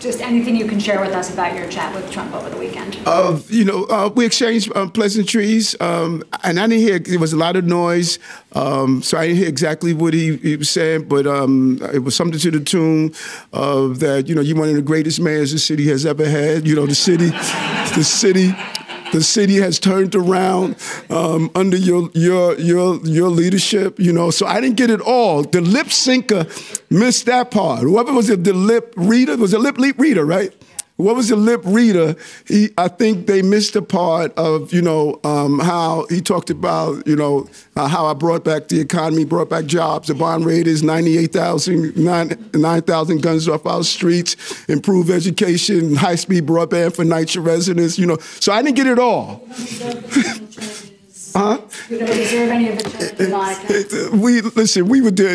Just anything you can share with us about your chat with Trump over the weekend. We exchanged pleasantries, and I didn't hear, there was a lot of noise, so I didn't hear exactly what he was saying, but it was something to the tune of that, you're one of the greatest mayors the city has ever had. The city has turned around under your leadership, So I didn't get it all. The lip syncer missed that part. Whoever was the lip reader, was a lip reader, right? What was the lip reader? I think they missed the part of, how he talked about, how I brought back the economy, brought back jobs. The bond rate is 9,000 guns off our streets, improved education, high-speed broadband for NYCHA residents, So I didn't get it all. Huh? We don't deserve any of it.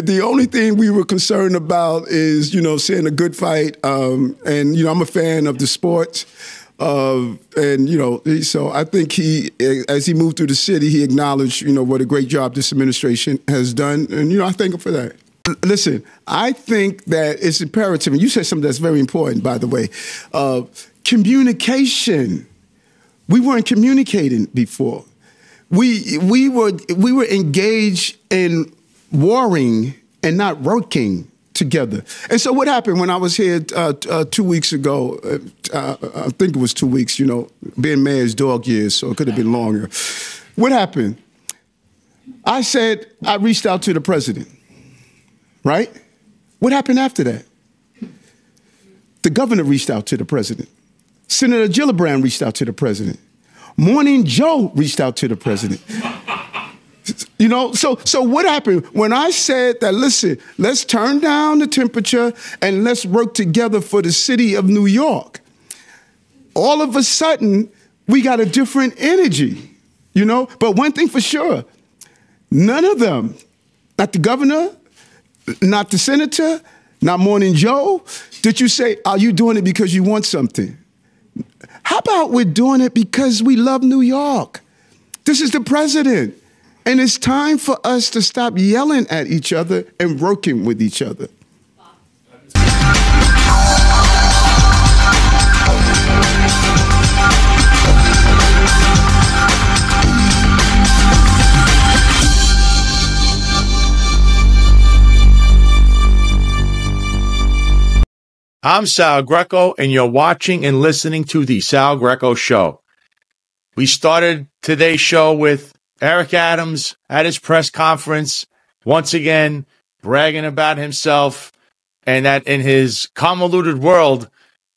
The only thing we were concerned about is, seeing a good fight. And, I'm a fan of the sport. So I think as he moved through the city, he acknowledged, what a great job this administration has done. And, I thank him for that. Listen, I think that it's imperative, and you said something that's very important, by the way, communication. We weren't communicating before. We were engaged in warring and not working together. And so what happened when I was here 2 weeks ago, I think it was 2 weeks, being mayor's dog years, so it could have been longer. What happened? I said I reached out to the president, right? What happened after that? The governor reached out to the president. Senator Gillibrand reached out to the president. Morning Joe reached out to the president. So what happened? When I said that, listen, let's turn down the temperature and let's work together for the city of New York, all of a sudden, we got a different energy, But one thing for sure, none of them, not the governor, not the senator, not Morning Joe, did you say, are you doing it because you want something? How about we're doing it because we love New York? This is the president. And it's time for us to stop yelling at each other and working with each other. I'm Sal Greco, and you're watching and listening to The Sal Greco Show. We started today's show with Eric Adams at his press conference, once again bragging about himself, and that in his convoluted world,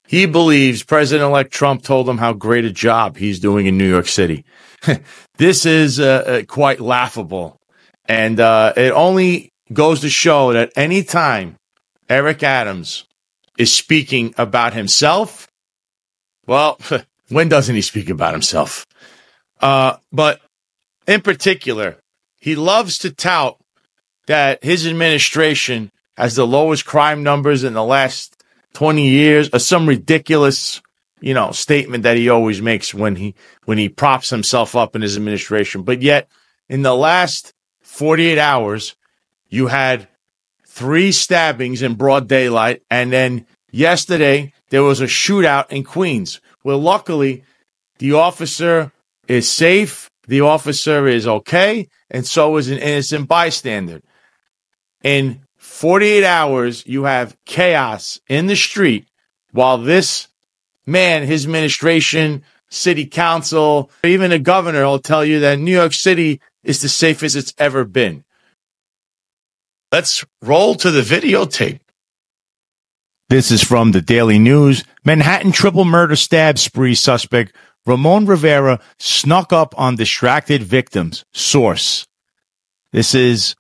he believes President-elect Trump told him how great a job he's doing in New York City. This is quite laughable, and it only goes to show that any time Eric Adams is speaking about himself, well, when doesn't he speak about himself? But in particular, he loves to tout that his administration has the lowest crime numbers in the last 20 years, or some ridiculous, statement that he always makes when he props himself up in his administration. But yet, in the last 48 hours, you had 3 stabbings in broad daylight, and then yesterday there was a shootout in Queens, where luckily the officer is safe, the officer is okay, and so is an innocent bystander. In 48 hours, you have chaos in the street while this man, his administration, city council, even the governor will tell you that New York City is the safest it's ever been. Let's roll to the videotape. This is from the Daily News. Manhattan triple murder stab spree suspect Ramon Rivera snuck up on distracted victims. Source. This is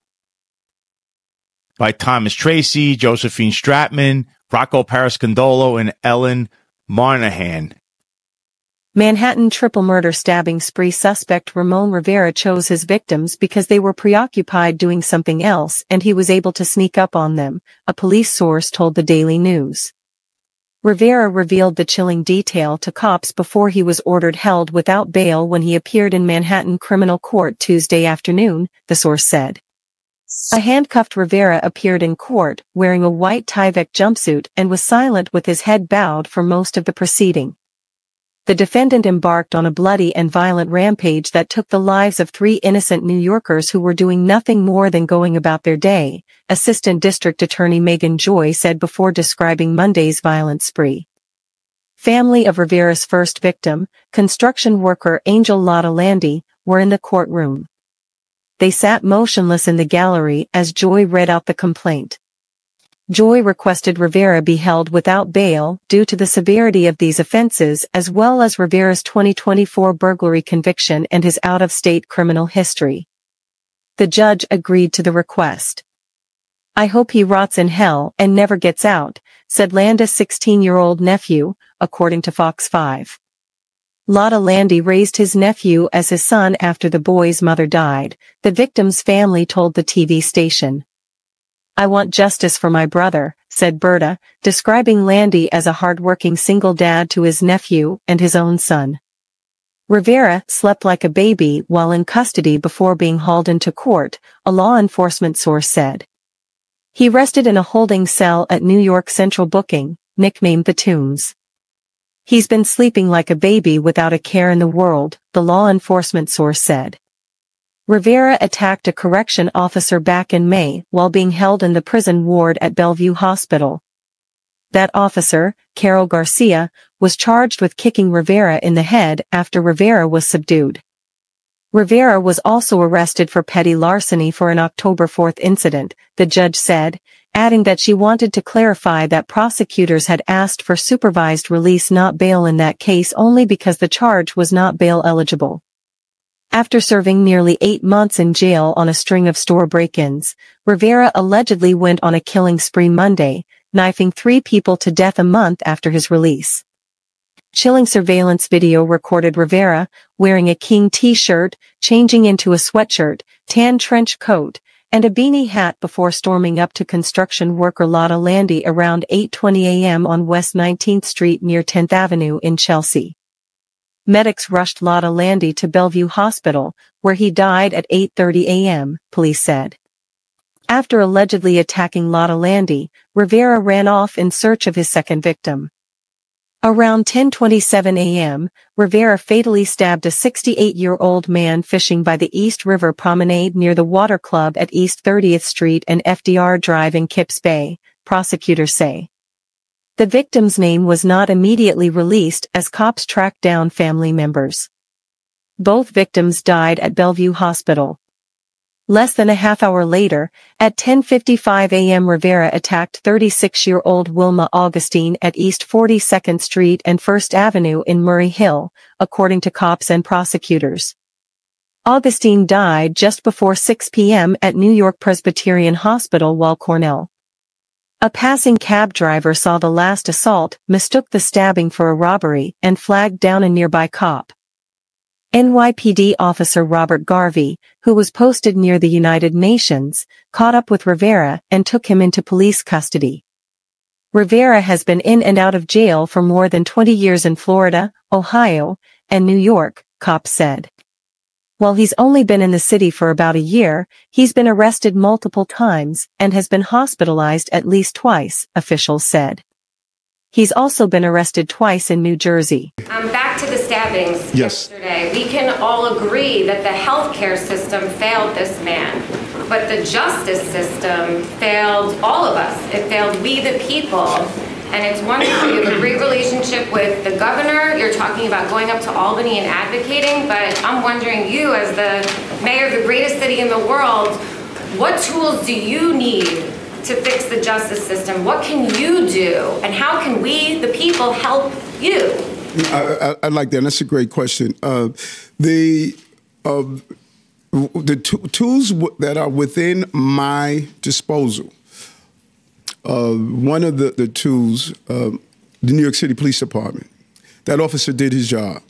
by Thomas Tracy, Josephine Stratman, Rocco Parascandolo, and Ellen Marnahan. Manhattan triple murder stabbing spree suspect Ramon Rivera chose his victims because they were preoccupied doing something else and he was able to sneak up on them, a police source told the Daily News. Rivera revealed the chilling detail to cops before he was ordered held without bail when he appeared in Manhattan criminal court Tuesday afternoon, the source said. A handcuffed Rivera appeared in court wearing a white Tyvek jumpsuit and was silent with his head bowed for most of the proceeding. The defendant embarked on a bloody and violent rampage that took the lives of 3 innocent New Yorkers who were doing nothing more than going about their day, Assistant District Attorney Megan Joy said before describing Monday's violent spree. Family of Rivera's first victim, construction worker Angel Lotta Landy, were in the courtroom. They sat motionless in the gallery as Joy read out the complaint. Joy requested Rivera be held without bail due to the severity of these offenses as well as Rivera's 2024 burglary conviction and his out-of-state criminal history. The judge agreed to the request. "I hope he rots in hell and never gets out," said Landa's 16-year-old nephew, according to Fox 5. Lotta Landy raised his nephew as his son after the boy's mother died, the victim's family told the TV station. "I want justice for my brother," said Berta, describing Landy as a hard-working single dad to his nephew and his own son. Rivera slept like a baby while in custody before being hauled into court, a law enforcement source said. He rested in a holding cell at New York Central Booking, nicknamed the Tombs. "He's been sleeping like a baby without a care in the world," the law enforcement source said. Rivera attacked a correction officer back in May while being held in the prison ward at Bellevue Hospital. That officer, Carol Garcia, was charged with kicking Rivera in the head after Rivera was subdued. Rivera was also arrested for petty larceny for an October 4 incident, the judge said, adding that she wanted to clarify that prosecutors had asked for supervised release not bail in that case only because the charge was not bail eligible. After serving nearly 8 months in jail on a string of store break-ins, Rivera allegedly went on a killing spree Monday, knifing 3 people to death a month after his release. Chilling surveillance video recorded Rivera, wearing a King t-shirt, changing into a sweatshirt, tan trench coat, and a beanie hat before storming up to construction worker Lotta Landy around 8:20 a.m. on West 19th Street near 10th Avenue in Chelsea. Medics rushed Lotta Landy to Bellevue Hospital, where he died at 8:30 a.m., police said. After allegedly attacking Lotta Landy, Rivera ran off in search of his second victim. Around 10:27 a.m., Rivera fatally stabbed a 68-year-old man fishing by the East River Promenade near the Water Club at East 30th Street and FDR Drive in Kips Bay, prosecutors say. The victim's name was not immediately released as cops tracked down family members. Both victims died at Bellevue Hospital. Less than a half hour later, at 10:55 a.m. Rivera attacked 36-year-old Wilma Augustine at East 42nd Street and 1st Avenue in Murray Hill, according to cops and prosecutors. Augustine died just before 6 p.m. at New York Presbyterian Hospital while Cornell. A passing cab driver saw the last assault, mistook the stabbing for a robbery, and flagged down a nearby cop. NYPD officer Robert Garvey, who was posted near the United Nations, caught up with Rivera and took him into police custody. Rivera has been in and out of jail for more than 20 years in Florida, Ohio, and New York, cops said. While he's only been in the city for about a year, he's been arrested multiple times and has been hospitalized at least twice, officials said. He's also been arrested twice in New Jersey. Back to the stabbings yesterday. We can all agree that the healthcare system failed this man, but the justice system failed all of us. It failed we the people. And it's wonderful. You have a great relationship with the governor. You're talking about going up to Albany and advocating, but I'm wondering, you as the mayor of the greatest city in the world, what tools do you need to fix the justice system? What can you do? And how can we, the people, help you? I like that. That's a great question. The tools that are within my disposal, one of the tools, the New York City Police Department, that officer did his job.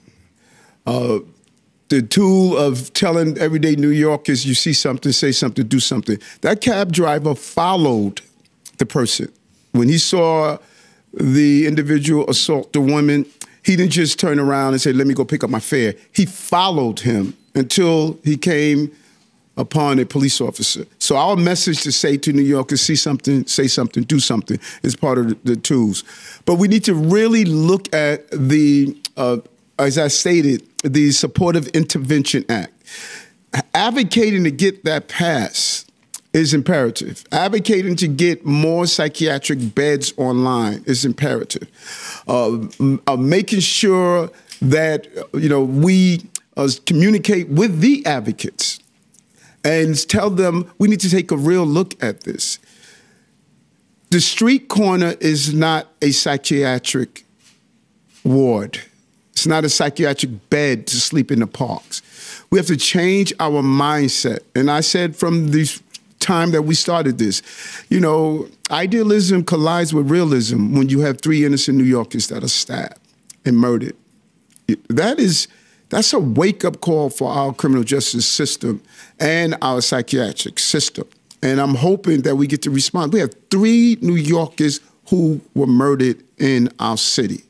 The tool of telling everyday New Yorkers, you see something, say something, do something. That cab driver followed the person. When he saw the individual assault the woman, he didn't just turn around and say, let me go pick up my fare. He followed him until he came upon a police officer. So our message to say to New Yorkers, see something, say something, do something, is part of the tools. But we need to really look at the, as I stated, the Supportive Intervention Act. Advocating to get that passed is imperative. Advocating to get more psychiatric beds online is imperative. Making sure that we communicate with the advocates and tell them we need to take a real look at this. The street corner is not a psychiatric ward. It's not a psychiatric bed to sleep in the parks. We have to change our mindset. And I said from the time that we started this, idealism collides with realism when you have 3 innocent New Yorkers that are stabbed and murdered. That's a wake-up call for our criminal justice system and our psychiatric system. And I'm hoping that we get to respond. We have 3 New Yorkers who were murdered in our city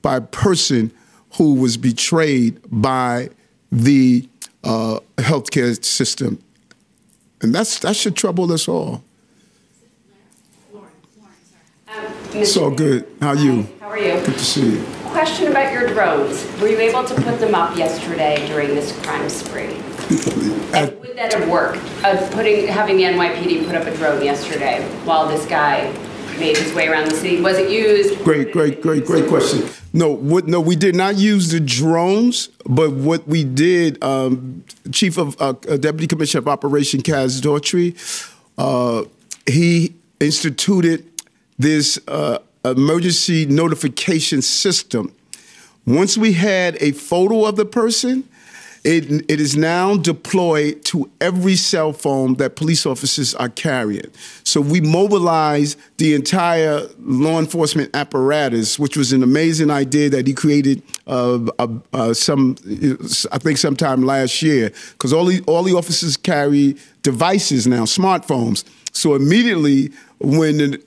by a person who was betrayed by the healthcare system. And that should trouble us all. It's all good. How are you? How are you? Good to see you. Question about your drones. Were you able to put them up yesterday during this crime spree? And would that have worked? Having the NYPD put up a drone yesterday while this guy made his way around the city. Was it used? Great question. No, we did not use the drones, but what we did, Deputy Commissioner of Operation Kaz Daughtry, he instituted this emergency notification system. Once we had a photo of the person, it is now deployed to every cell phone that police officers are carrying. So we mobilized the entire law enforcement apparatus, which was an amazing idea that he created I think sometime last year, because all the officers carry devices now, smartphones. So immediately when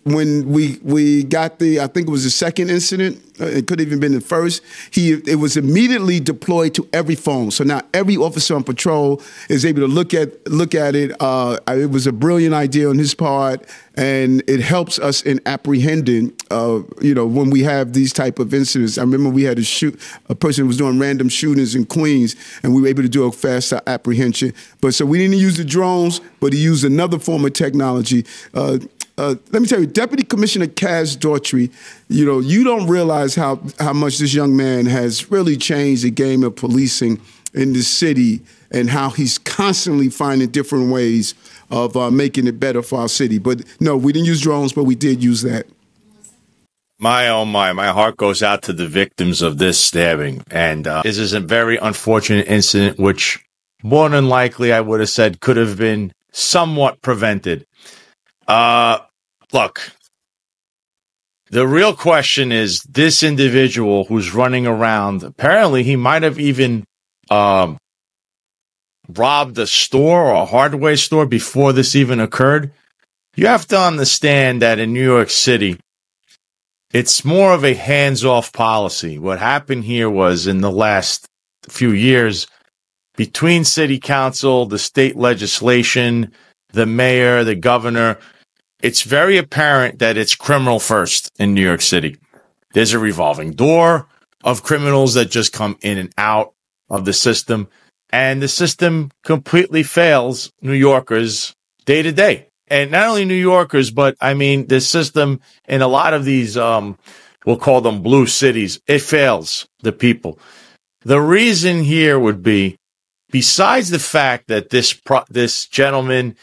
we got I think it was the second incident, it could have even been the first, it was immediately deployed to every phone. So now every officer on patrol is able to look at it. It was a brilliant idea on his part, and it helps us in apprehending, when we have these type of incidents. I remember we had a person who was doing random shootings in Queens, and we were able to do a faster apprehension. But so we didn't use the drones, but he used another form of technology. Let me tell you, Deputy Commissioner Kaz Daughtry, you don't realize how much this young man has really changed the game of policing in the city, and how he's constantly finding different ways of making it better for our city. But no, we didn't use drones, but we did use that. My, oh my heart goes out to the victims of this stabbing. And this is a very unfortunate incident, which more than likely, I would have said, could have been somewhat prevented. Look, the real question is this individual who's running around, apparently he might have even robbed a store or a hardware store before this even occurred. You have to understand that in New York City, it's more of a hands-off policy. What happened here was in the last few years, between city council, the state legislation, the mayor, the governor, it's very apparent that it's criminal first in New York City. There's a revolving door of criminals that just come in and out of the system, and the system completely fails New Yorkers day to day. And not only New Yorkers, but I mean, the system in a lot of these, we'll call them blue cities, it fails the people. The reason here would be, besides the fact that this gentleman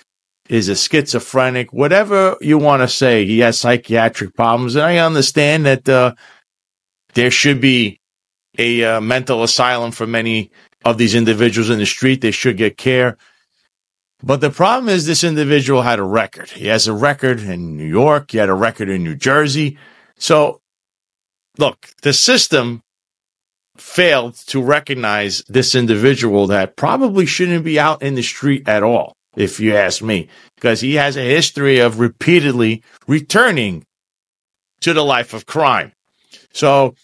is a schizophrenic, whatever you want to say, he has psychiatric problems. And I understand that there should be a mental asylum for many of these individuals in the street. They should get care. But the problem is this individual had a record. He has a record in New York. He had a record in New Jersey. So, look, the system failed to recognize this individual that probably shouldn't be out in the street at all, if you ask me, because he has a history of repeatedly returning to the life of crime. So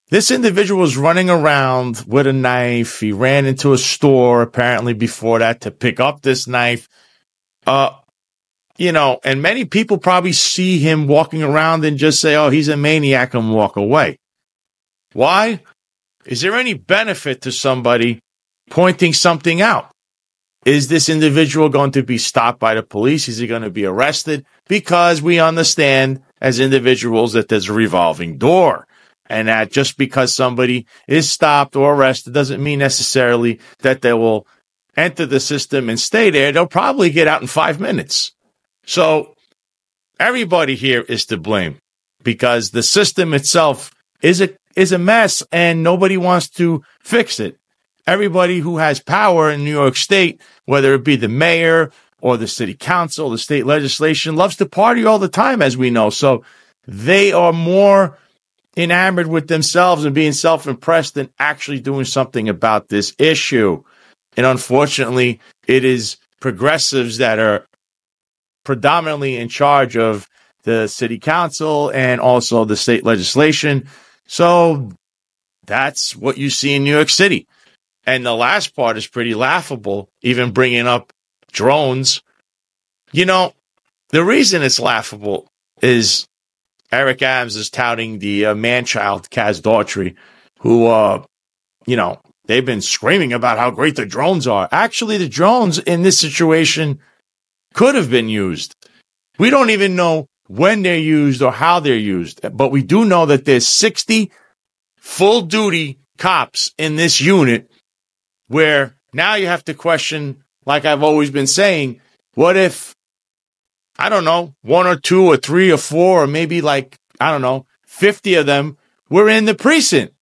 This individual was running around with a knife. He ran into a store apparently before that to pick up this knife. And many people probably see him walking around and just say, oh, he's a maniac, and walk away. Why? Is there any benefit to somebody pointing something out? Is this individual going to be stopped by the police? Is he going to be arrested? Because we understand as individuals that there's a revolving door, and that just because somebody is stopped or arrested doesn't mean necessarily that they will enter the system and stay there. They'll probably get out in 5 minutes. So everybody here is to blame because the system itself is a mess and nobody wants to fix it. Everybody who has power in New York State, whether it be the mayor or the city council, the state legislation, loves to party all the time, as we know. So they are more enamored with themselves and being self-impressed than actually doing something about this issue. And unfortunately, it is progressives that are predominantly in charge of the city council and also the state legislation. So that's what you see in New York City. And the last part is pretty laughable, even bringing up drones. The reason it's laughable is Eric Adams is touting the man-child, Kaz Daughtry, who, they've been screaming about how great the drones are. Actually, the drones in this situation could have been used. We don't even know when they're used or how they're used, but we do know that there's 60 full-duty cops in this unit where now you have to question, like I've always been saying, what if, 1 or 2 or 3 or 4 or maybe 50 of them were in the precinct?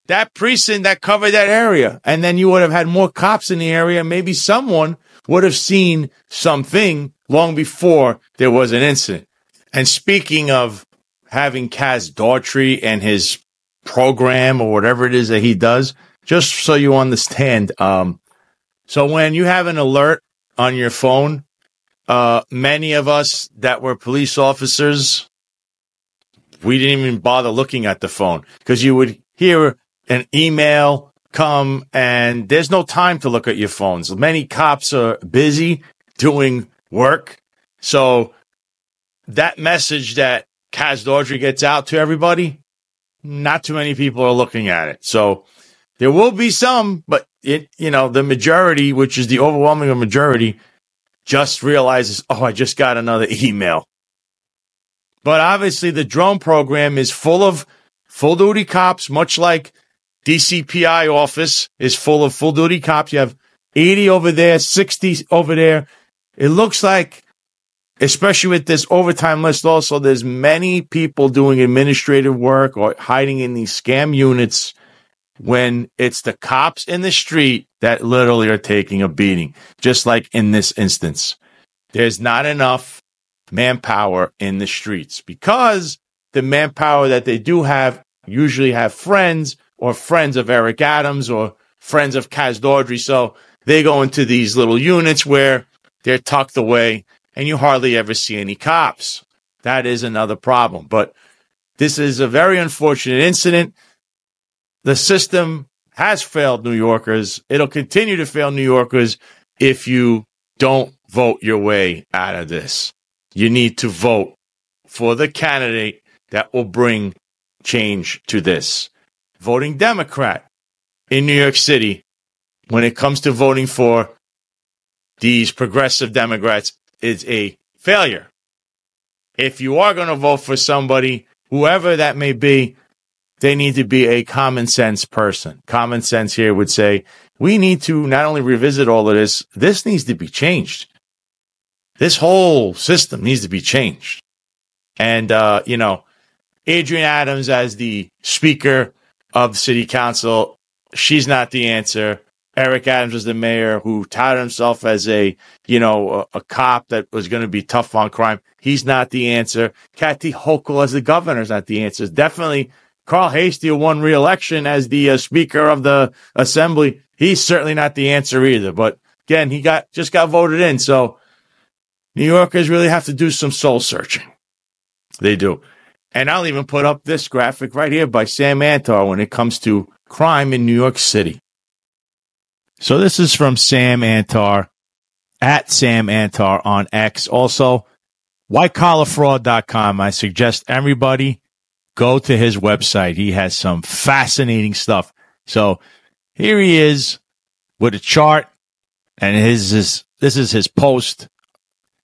That precinct that covered that area. And then you would have had more cops in the area. Maybe someone would have seen something long before there was an incident. And speaking of having Kaz Daughtry and his program or whatever it is that he does, just so you understand, so when you have an alert on your phone, many of us that were police officers, we didn't even bother looking at the phone because you would hear an email come and there's no time to look at your phones. Many cops are busy doing work. So that message that Kaz Daughtry gets out to everybody, not too many people are looking at it. So there will be some, but the majority, which is the overwhelming majority, just realizes, oh, I just got another email. But obviously the drone program is full of full-duty cops, much like DCPI office is full of full-duty cops. You have 80 over there, 60 over there. It looks like, especially with this overtime list also, there's many people doing administrative work or hiding in these scam units when it's the cops in the street that literally are taking a beating, just like in this instance. There's not enough manpower in the streets because the manpower that they do have usually have friends or friends of Eric Adams or friends of Kaz Daughtry. So they go into these little units where they're tucked away and you hardly ever see any cops. That is another problem. But this is a very unfortunate incident. The system has failed New Yorkers. It'll continue to fail New Yorkers if you don't vote your way out of this. You need to vote for the candidate that will bring change to this. Voting Democrat in New York City, when it comes to voting for these progressive Democrats, is a failure. If you are going to vote for somebody, whoever that may be, they need to be a common sense person. Common sense here would say, we need to not only revisit all of this, this needs to be changed. This whole system needs to be changed. And, Adrienne Adams as the Speaker of the City Council, she's not the answer. Eric Adams was the mayor who touted himself as a cop that was going to be tough on crime. He's not the answer. Kathy Hochul as the governor is not the answer. Definitely Carl Hastie, who won re-election as the Speaker of the Assembly. He's certainly not the answer either. But again, he just got voted in. So New Yorkers really have to do some soul searching. They do. And I'll even put up this graphic right here by Sam Antar when it comes to crime in New York City. So this is from Sam Antar, at Sam Antar on X. Also, whitecollarfraud.com. I suggest everybody go to his website. He has some fascinating stuff. So here he is with a chart, and this is his post.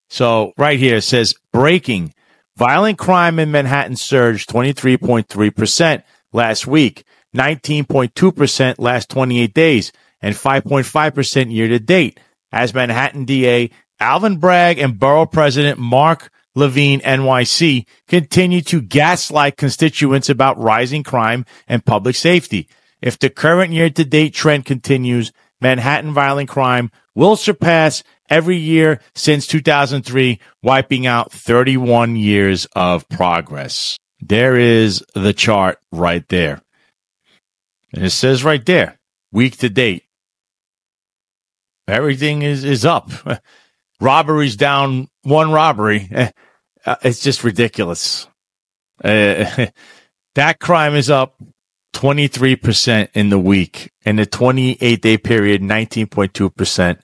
So right here it says, breaking. Violent crime in Manhattan surged 23.3% last week, 19.2% last 28 days, and 5.5% year to date, as Manhattan DA Alvin Bragg and Borough President Mark Levine, NYC, continue to gaslight constituents about rising crime and public safety. If the current year-to-date trend continues, Manhattan violent crime will surpass every year since 2003, wiping out 31 years of progress. There is the chart right there. And it says right there, week to date, everything is up. Robberies down one robbery. It's just ridiculous. That crime is up 23% in the week. In the 28-day period, 19.2%.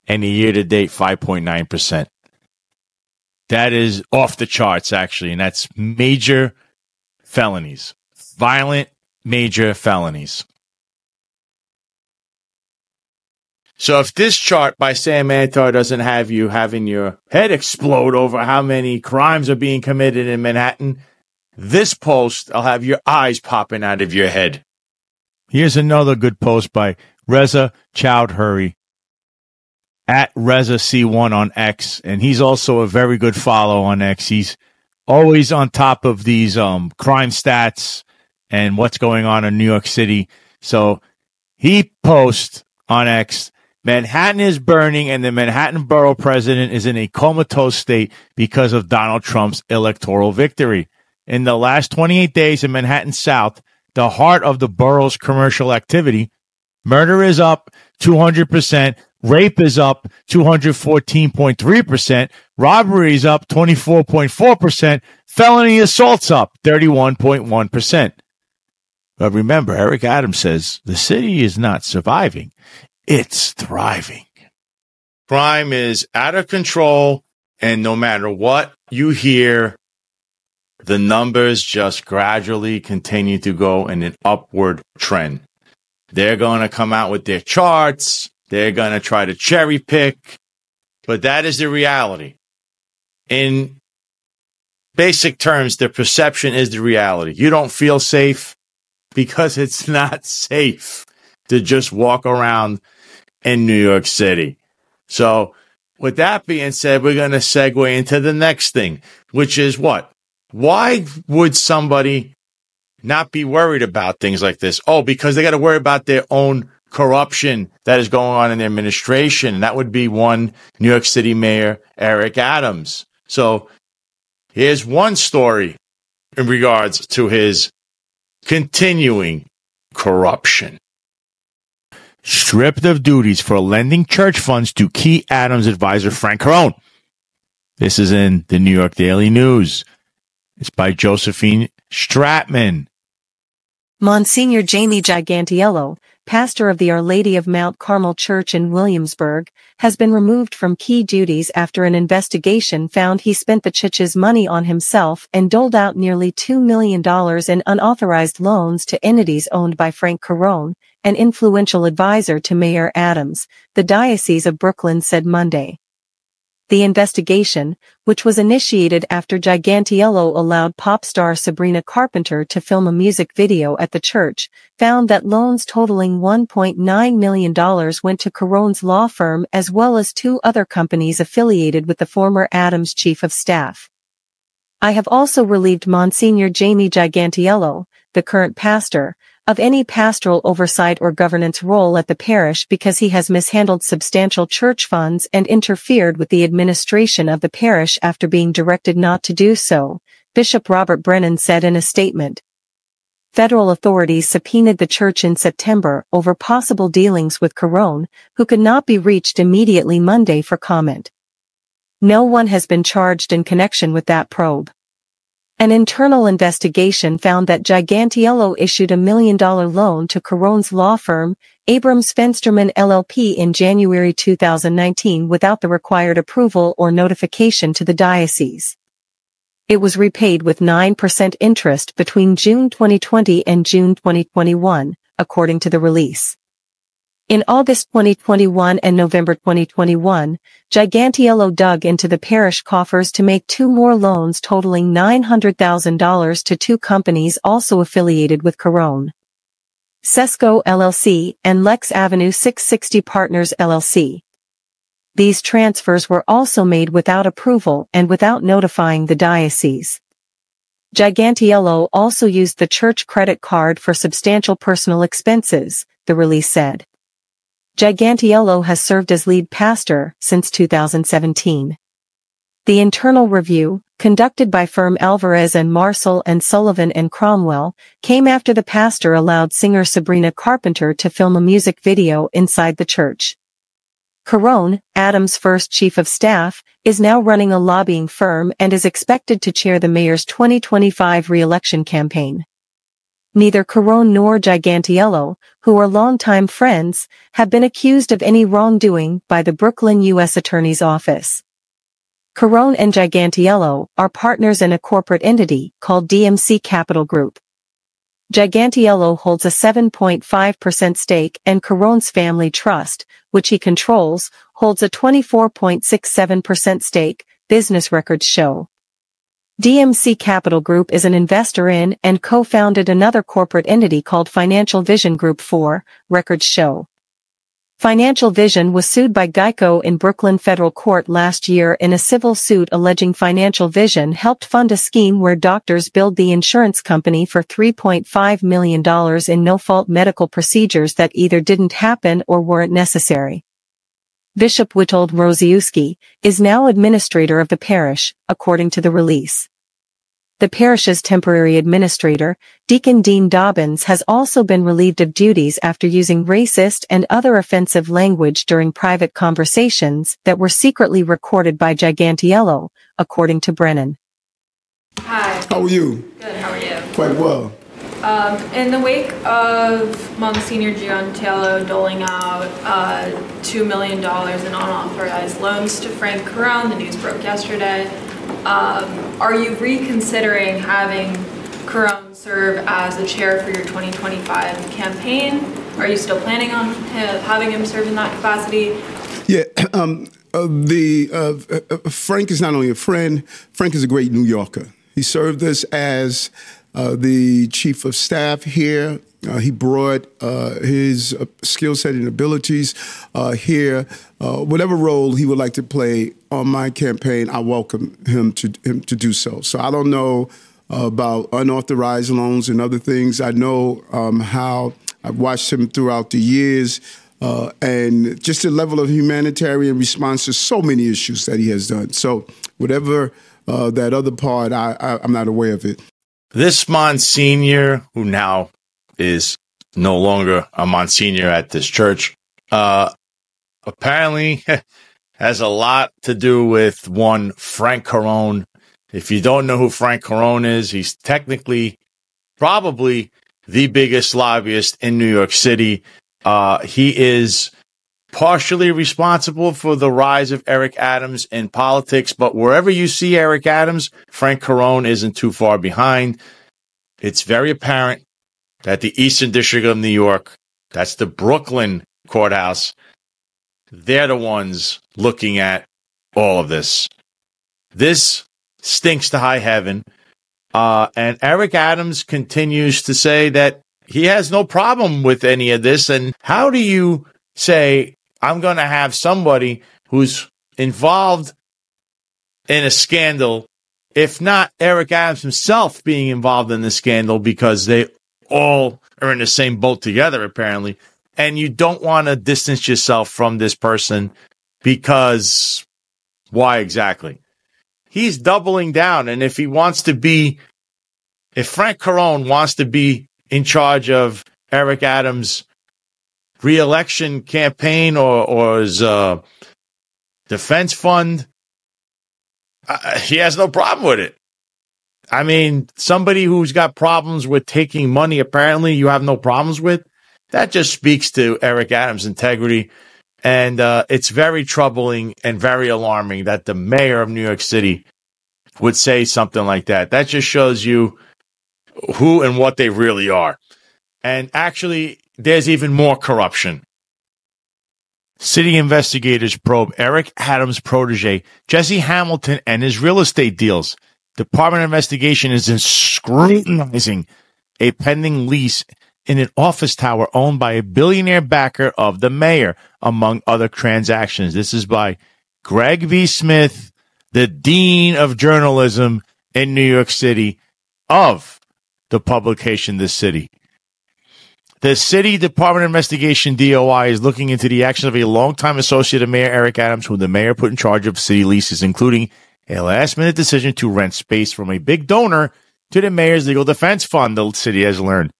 And the year-to-date, 5.9%. That is off the charts, actually, and that's major felonies. Violent major felonies. So if this chart by Sam Antar doesn't have you having your head explode over how many crimes are being committed in Manhattan, this post, I'll have your eyes popping out of your head. Here's another good post by Reza Chowdhury, at Reza C1 on X, and he's also a very good follow on X. He's always on top of these crime stats and what's going on in New York City. So he posts on X, Manhattan is burning and the Manhattan borough president is in a comatose state because of Donald Trump's electoral victory. In the last 28 days in Manhattan South, the heart of the borough's commercial activity, murder is up 200%, rape is up 214.3%, robbery is up 24.4%, felony assaults up 31.1%. But remember, Eric Adams says the city is not surviving, it's thriving. Crime is out of control, and no matter what you hear, the numbers just gradually continue to go in an upward trend. They're going to come out with their charts. They're going to try to cherry pick, but that is the reality. In basic terms, the perception is the reality. You don't feel safe because it's not safe to just walk around in New York City. So with that being said, we're going to segue into the next thing, which is what? Why would somebody not be worried about things like this? Oh, because they got to worry about their own corruption that is going on in their administration. And that would be one New York City Mayor, Eric Adams. So here's one story in regards to his continuing corruption. Stripped of duties for lending church funds to key Adams advisor Frank Corone. This is in the New York Daily News. It's by Josephine Stratman. Monsignor Jamie Gigantiello, pastor of the Our Lady of Mount Carmel Church in Williamsburg, has been removed from key duties after an investigation found he spent the church's money on himself and doled out nearly $2 million in unauthorized loans to entities owned by Frank Corone, an influential advisor to Mayor Adams, the Diocese of Brooklyn said Monday. The investigation, which was initiated after Gigantiello allowed pop star Sabrina Carpenter to film a music video at the church, found that loans totaling $1.9 million went to Corone's law firm as well as two other companies affiliated with the former Adams chief of staff. I have also relieved Monsignor Jamie Gigantiello, the current pastor, of any pastoral oversight or governance role at the parish because he has mishandled substantial church funds and interfered with the administration of the parish after being directed not to do so, Bishop Robert Brennan said in a statement. Federal authorities subpoenaed the church in September over possible dealings with Corone, who could not be reached immediately Monday for comment. No one has been charged in connection with that probe. An internal investigation found that Gigantiello issued $1 million loan to Corone's law firm, Abrams Fensterman LLP, in January 2019 without the required approval or notification to the diocese. It was repaid with 9% interest between June 2020 and June 2021, according to the release. In August 2021 and November 2021, Gigantiello dug into the parish coffers to make 2 more loans totaling $900,000 to 2 companies also affiliated with Corone: Sesco LLC and Lex Avenue 660 Partners LLC. These transfers were also made without approval and without notifying the diocese. Gigantiello also used the church credit card for substantial personal expenses, the release said. Gigantiello has served as lead pastor since 2017. The internal review, conducted by firm Alvarez and Marcel and Sullivan and Cromwell, came after the pastor allowed singer Sabrina Carpenter to film a music video inside the church. Corone, Adams' first chief of staff, is now running a lobbying firm and is expected to chair the mayor's 2025 re-election campaign. Neither Corone nor Gigantiello, who are longtime friends, have been accused of any wrongdoing by the Brooklyn U.S. Attorney's Office. Corone and Gigantiello are partners in a corporate entity called DMC Capital Group. Gigantiello holds a 7.5% stake and Corone's family trust, which he controls, holds a 24.67% stake, business records show. DMC Capital Group is an investor in and co-founded another corporate entity called Financial Vision Group 4, records show. Financial Vision was sued by Greco in Brooklyn federal court last year in a civil suit alleging Financial Vision helped fund a scheme where doctors billed the insurance company for $3.5 million in no-fault medical procedures that either didn't happen or weren't necessary. Bishop Witold Mroziewski is now administrator of the parish, according to the release. The parish's temporary administrator, Deacon Dean Dobbins, has also been relieved of duties after using racist and other offensive language during private conversations that were secretly recorded by Gigantiello, according to Brennan. Hi. How are you? Good, how are you? Quite well. In the wake of Monsignor Gigantiello doling out $2 million in unauthorized loans to Frank Corone, the news broke yesterday, are you reconsidering having Corone serve as the chair for your 2025 campaign? Are you still planning on having him serve in that capacity? Yeah, Frank is not only a friend, Frank is a great New Yorker. He served us as the chief of staff here. He brought his skill set and abilities here. Whatever role he would like to play on my campaign, I welcome him to do so. So I don't know about unauthorized loans and other things. I know how I've watched him throughout the years and just the level of humanitarian response to so many issues that he has done. So whatever that other part, I'm not aware of it. This Monsignor, who now is no longer a Monsignor at this church, apparently has a lot to do with one Frank Corone. If you don't know who Frank Corone is, he's technically probably the biggest lobbyist in New York City. He is partially responsible for the rise of Eric Adams in politics, but wherever you see Eric Adams, Frank Corone isn't too far behind. It's very apparent that the Eastern District of New York, that's the Brooklyn courthouse, they're the ones looking at all of this. This stinks to high heaven. And Eric Adams continues to say that he has no problem with any of this. And how do you say, I'm going to have somebody who's involved in a scandal, if not Eric Adams himself being involved in the scandal, because they all are in the same boat together, apparently, and you don't want to distance yourself from this person because why exactly? He's doubling down, and if Frank Corone wants to be in charge of Eric Adams' re-election campaign or his defense fund, he has no problem with it. I mean, somebody who's got problems with taking money, apparently you have no problems with, that just speaks to Eric Adams' integrity. And it's very troubling and very alarming that the mayor of New York City would say something like that. That just shows you who and what they really are. And actually, there's even more corruption. City investigators probe Eric Adams' protege, Jesse Hamilton, and his real estate deals. Department of Investigation is scrutinizing a pending lease in an office tower owned by a billionaire backer of the mayor, among other transactions. This is by Greg V. Smith, the Dean of Journalism in New York City of the publication The City. The City Department of Investigation, DOI, is looking into the actions of a longtime associate of Mayor Eric Adams, who the mayor put in charge of city leases, including a last-minute decision to rent space from a big donor to the mayor's legal defense fund, the city has learned.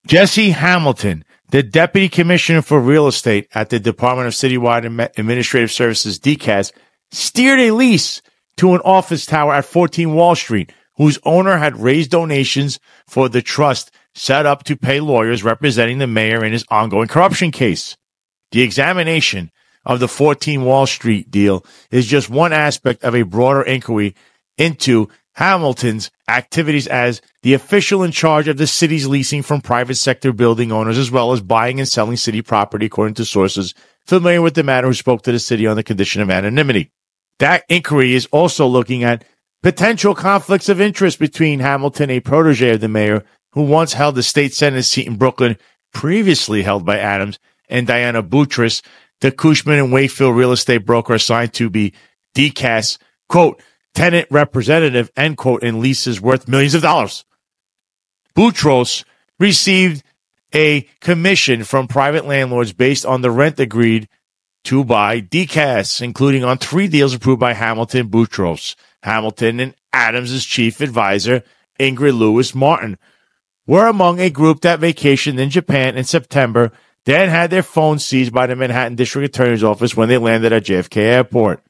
Jesse Hamilton, the Deputy Commissioner for Real Estate at the Department of Citywide Administrative Services, DCAS, steered a lease to an office tower at 14 Wall Street, whose owner had raised donations for the trust set up to pay lawyers representing the mayor in his ongoing corruption case. The examination of the 14 Wall Street deal is just one aspect of a broader inquiry into Hamilton's activities as the official in charge of the city's leasing from private sector building owners, as well as buying and selling city property, according to sources familiar with the matter who spoke to the city on the condition of anonymity. That inquiry is also looking at potential conflicts of interest between Hamilton, a protege of the mayor, who once held the state Senate seat in Brooklyn, previously held by Adams, and Diana Boutros, the Cushman and Wakefield real estate broker assigned to be DCAS, quote, tenant representative, end quote, in leases worth millions of dollars. Boutros received a commission from private landlords based on the rent agreed to by DCAS, including on 3 deals approved by Hamilton, Boutros, Hamilton, and Adams' chief advisor, Ingrid Lewis Martin, were among a group that vacationed in Japan in September, then had their phones seized by the Manhattan District Attorney's Office when they landed at JFK Airport.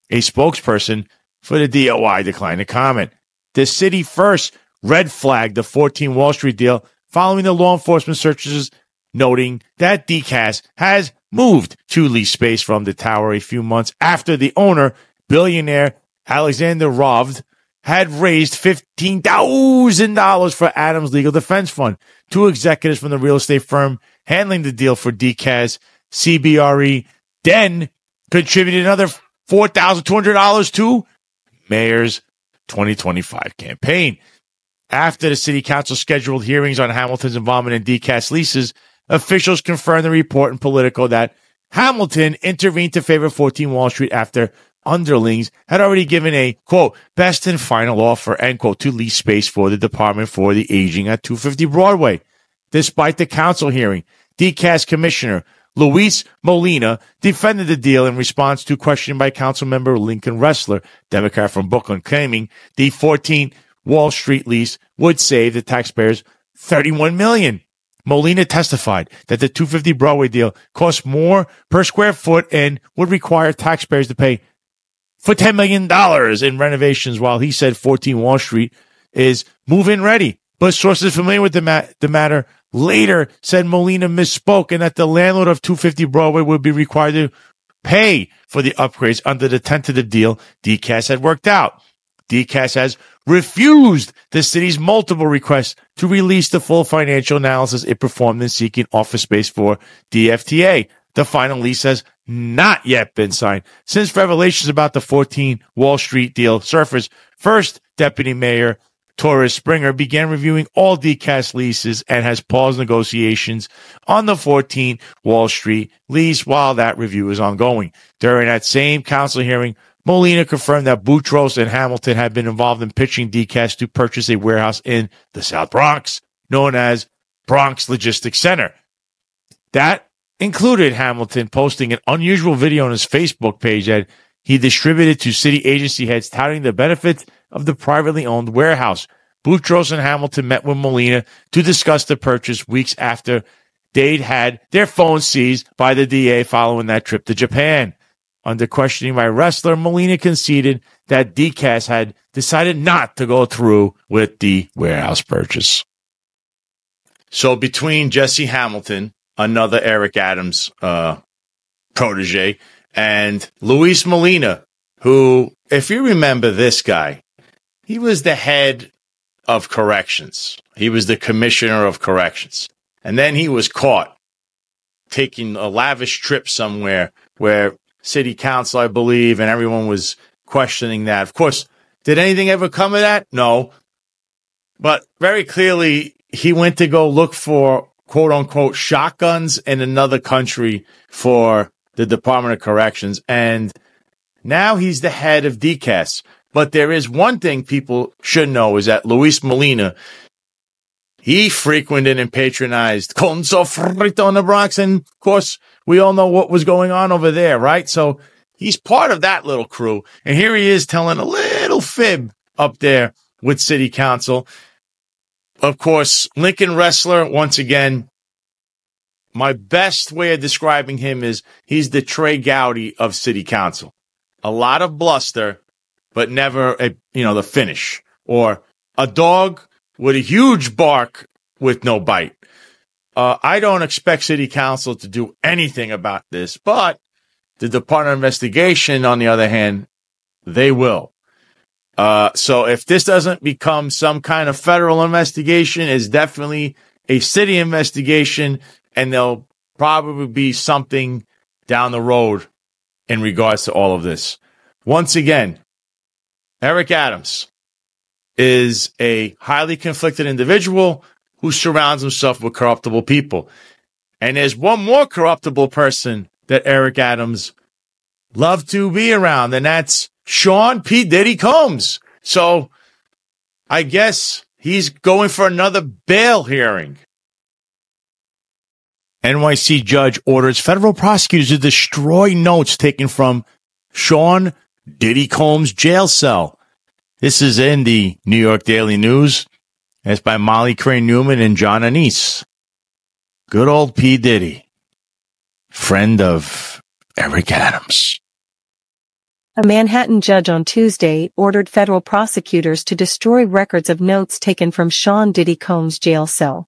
A spokesperson for the DOI declined to comment. The city first red flagged the 14 Wall Street deal following the law enforcement searches, noting that DCAS has moved to lease space from the tower a few months after the owner, billionaire Alexander Rovd, had raised $15,000 for Adams' legal defense fund. 2 executives from the real estate firm handling the deal for DCAS, CBRE, then contributed another $4,200 to mayor's 2025 campaign. After the city council scheduled hearings on Hamilton's involvement in DCAS leases, officials confirmed the report in Politico that Hamilton intervened to favor 14 Wall Street after underlings had already given a, quote, best and final offer, end quote, to lease space for the Department for the Aging at 250 Broadway. Despite the council hearing, DCAS Commissioner Luis Molina defended the deal in response to questioning by council member Lincoln Ressler, Democrat from Brooklyn, claiming the 14 Wall Street lease would save the taxpayers $31 million. Molina testified that the 250 Broadway deal cost more per square foot and would require taxpayers to pay for $10 million in renovations, while he said 14 Wall Street is move-in ready. But sources familiar with the matter later said Molina misspoke and that the landlord of 250 Broadway would be required to pay for the upgrades under the tentative deal DCAS had worked out. DCAS has refused the city's multiple requests to release the full financial analysis it performed in seeking office space for DFTA. The final lease has not yet been signed. Since revelations about the 14 Wall Street deal surfaced, first Deputy Mayor Torres Springer began reviewing all DCAS leases and has paused negotiations on the 14 Wall Street lease while that review is ongoing. During that same council hearing, Molina confirmed that Boutros and Hamilton had been involved in pitching DCAS to purchase a warehouse in the South Bronx, known as Bronx Logistics Center. That included Hamilton posting an unusual video on his Facebook page that he distributed to city agency heads touting the benefits of the privately owned warehouse. Boutros and Hamilton met with Molina to discuss the purchase weeks after they'd had their phones seized by the DA following that trip to Japan. Under questioning by Ressler, Molina conceded that DCAS had decided not to go through with the warehouse purchase. So between Jesse Hamilton, another Eric Adams protege, and Luis Molina, who, if you remember this guy, he was the head of corrections. He was the commissioner of corrections. And then he was caught taking a lavish trip somewhere where city council, I believe, and everyone was questioning that. Of course, did anything ever come of that? No. But very clearly, he went to go look for, quote unquote, shotguns in another country for the Department of Corrections. And now he's the head of DCAS. But there is one thing people should know is that Luis Molina, he frequented and patronized Con Sofrito in the Bronx. And of course, we all know what was going on over there, right? So he's part of that little crew. And here he is telling a little fib up there with city council. Of course, Lincoln Ressler, once again, my best way of describing him is he's the Trey Gowdy of city council. A lot of bluster, but never the finish. Or a dog with a huge bark with no bite. I don't expect city council to do anything about this, but the Department of Investigation, on the other hand, they will. So if this doesn't become some kind of federal investigation, it's definitely a city investigation, and there'll probably be something down the road in regards to all of this. Once again, Eric Adams is a highly conflicted individual who surrounds himself with corruptible people. And there's one more corruptible person that Eric Adams loved to be around, and that's Sean P. Diddy Combs. So I guess he's going for another bail hearing. NYC Judge orders federal prosecutors to destroy notes taken from Sean Diddy Combs' jail cell. This is in the New York Daily News. It's by Molly Crane Newman and John Anise. Good old P. Diddy, friend of Eric Adams. A Manhattan judge on Tuesday ordered federal prosecutors to destroy records of notes taken from Sean Diddy Combs' jail cell.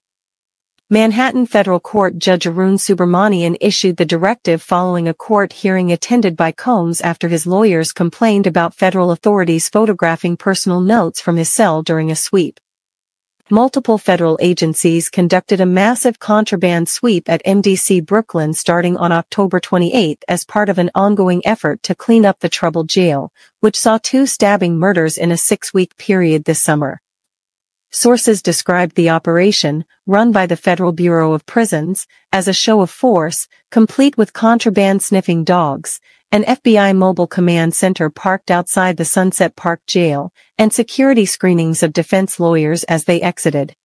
Manhattan Federal Court Judge Arun Subramanian issued the directive following a court hearing attended by Combs after his lawyers complained about federal authorities photographing personal notes from his cell during a sweep. Multiple federal agencies conducted a massive contraband sweep at MDC Brooklyn starting on October 28 as part of an ongoing effort to clean up the troubled jail, which saw 2 stabbing murders in a 6-week period this summer. Sources described the operation, run by the Federal Bureau of Prisons, as a show of force, complete with contraband-sniffing dogs, an FBI mobile command center parked outside the Sunset Park jail, and security screenings of defense lawyers as they exited.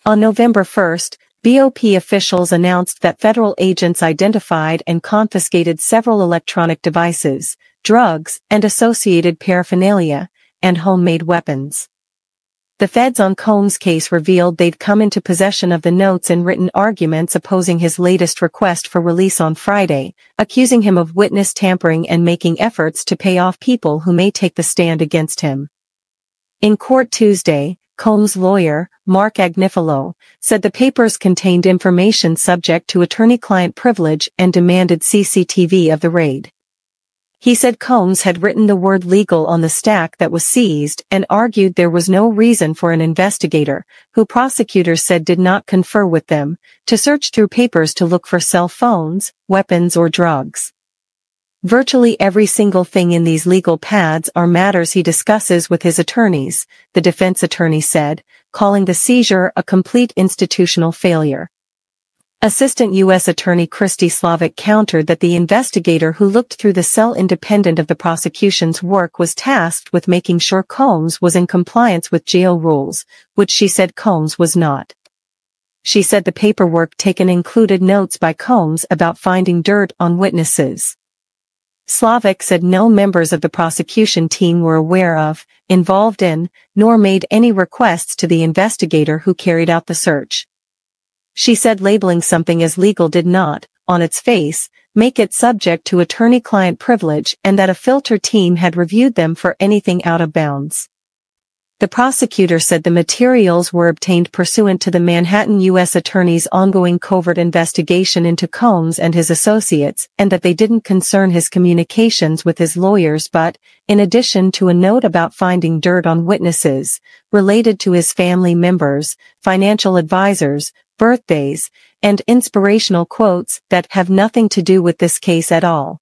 On November 1, BOP officials announced that federal agents identified and confiscated several electronic devices, drugs, and associated paraphernalia, and homemade weapons. The feds on Combs' case revealed they'd come into possession of the notes in written arguments opposing his latest request for release on Friday, accusing him of witness tampering and making efforts to pay off people who may take the stand against him. In court Tuesday, Combs' lawyer, Mark Agnifilo, said the papers contained information subject to attorney-client privilege and demanded CCTV of the raid. He said Combs had written the word legal on the stack that was seized and argued there was no reason for an investigator, who prosecutors said did not confer with them, to search through papers to look for cell phones, weapons or drugs. Virtually every single thing in these legal pads are matters he discusses with his attorneys, the defense attorney said, calling the seizure a complete institutional failure. Assistant U.S. Attorney Christy Slavic countered that the investigator who looked through the cell independent of the prosecution's work was tasked with making sure Combs was in compliance with jail rules, which she said Combs was not. She said the paperwork taken included notes by Combs about finding dirt on witnesses. Slavic said no members of the prosecution team were aware of, involved in, nor made any requests to the investigator who carried out the search. She said labeling something as legal did not, on its face, make it subject to attorney-client privilege, and that a filter team had reviewed them for anything out of bounds. The prosecutor said the materials were obtained pursuant to the Manhattan U.S. Attorney's ongoing covert investigation into Combs and his associates, and that they didn't concern his communications with his lawyers but, in addition to a note about finding dirt on witnesses, related to his family members, financial advisors, birthdays, and inspirational quotes that have nothing to do with this case at all.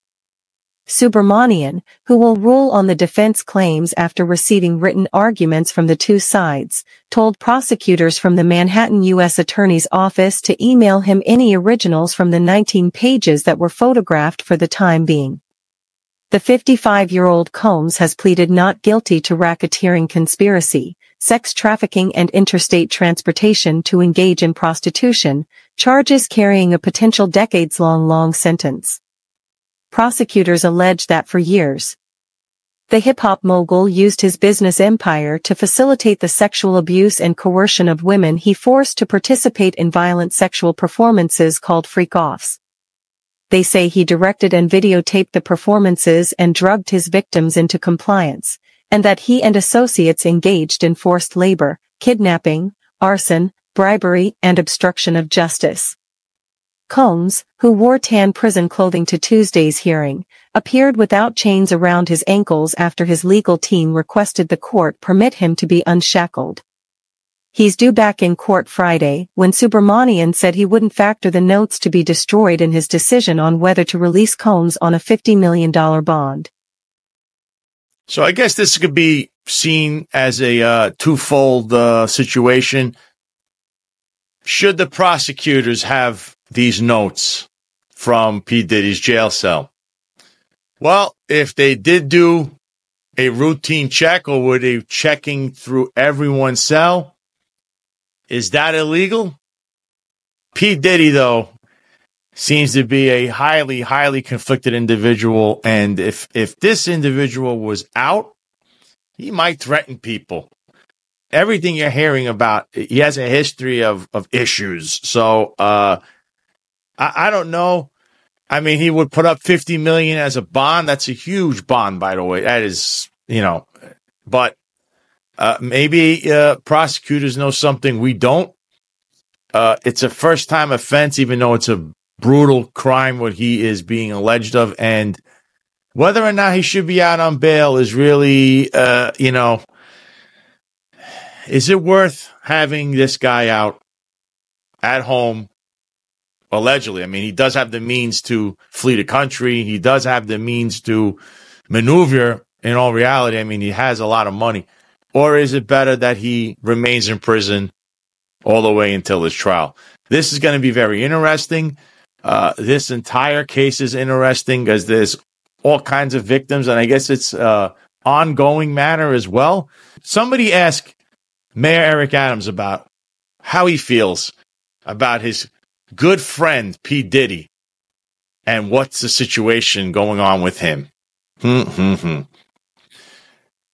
Subramanian, who will rule on the defense claims after receiving written arguments from the two sides, told prosecutors from the Manhattan U.S. Attorney's Office to email him any originals from the 19 pages that were photographed for the time being. The 55-year-old Combs has pleaded not guilty to racketeering conspiracy, sex trafficking and interstate transportation to engage in prostitution, charges carrying a potential decades-long sentence. Prosecutors allege that for years, the hip-hop mogul used his business empire to facilitate the sexual abuse and coercion of women he forced to participate in violent sexual performances called freak-offs. They say he directed and videotaped the performances and drugged his victims into compliance, and that he and associates engaged in forced labor, kidnapping, arson, bribery, and obstruction of justice. Combs, who wore tan prison clothing to Tuesday's hearing, appeared without chains around his ankles after his legal team requested the court permit him to be unshackled. He's due back in court Friday, when Subramanian said he wouldn't factor the notes to be destroyed in his decision on whether to release Combs on a $50 million bond. So I guess this could be seen as a twofold situation. Should the prosecutors have these notes from P. Diddy's jail cell? Well, if they did do a routine check, or were they checking through everyone's cell? Is that illegal? P. Diddy, though, seems to be a highly, highly conflicted individual. And if this individual was out, he might threaten people. Everything you're hearing about, he has a history of issues. So I don't know. I mean, he would put up $50 million as a bond. That's a huge bond, by the way. That is, but maybe prosecutors know something we don't. It's a first-time offense, even though it's a brutal crime what he is being alleged of. And whether or not he should be out on bail is really, is it worth having this guy out at home, allegedly? I mean, he does have the means to flee the country. He does have the means to maneuver. In all reality, I mean, he has a lot of money. Or is it better that he remains in prison all the way until his trial? This is going to be very interesting. This entire case is interesting because there's all kinds of victims, and I guess it's ongoing matter as well. Somebody asked Mayor Eric Adams about how he feels about his good friend, P. Diddy, and what's the situation going on with him.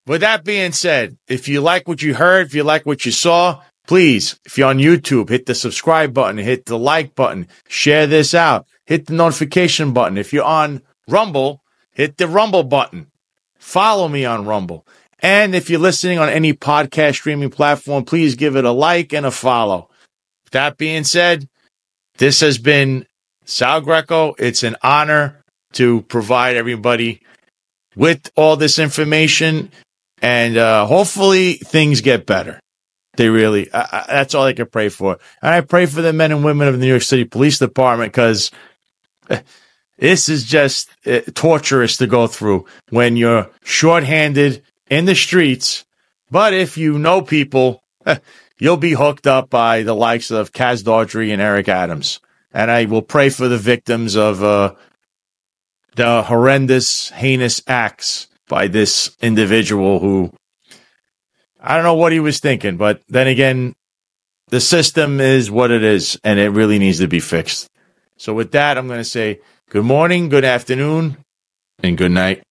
With that being said, if you like what you heard, if you like what you saw, please, if you're on YouTube, hit the subscribe button, hit the like button, share this out, hit the notification button. If you're on Rumble, hit the Rumble button. Follow me on Rumble. And if you're listening on any podcast streaming platform, please give it a like and a follow. That being said, this has been Sal Greco. It's an honor to provide everybody with all this information, and hopefully things get better. They really, that's all I can pray for. And I pray for the men and women of the New York City Police Department, because this is just torturous to go through when you're shorthanded in the streets. But if you know people, you'll be hooked up by the likes of Kaz Daughtry and Eric Adams. And I will pray for the victims of the horrendous, heinous acts by this individual who, I don't know what he was thinking, but then again, the system is what it is, and it really needs to be fixed. So with that, I'm going to say good morning, good afternoon, and good night.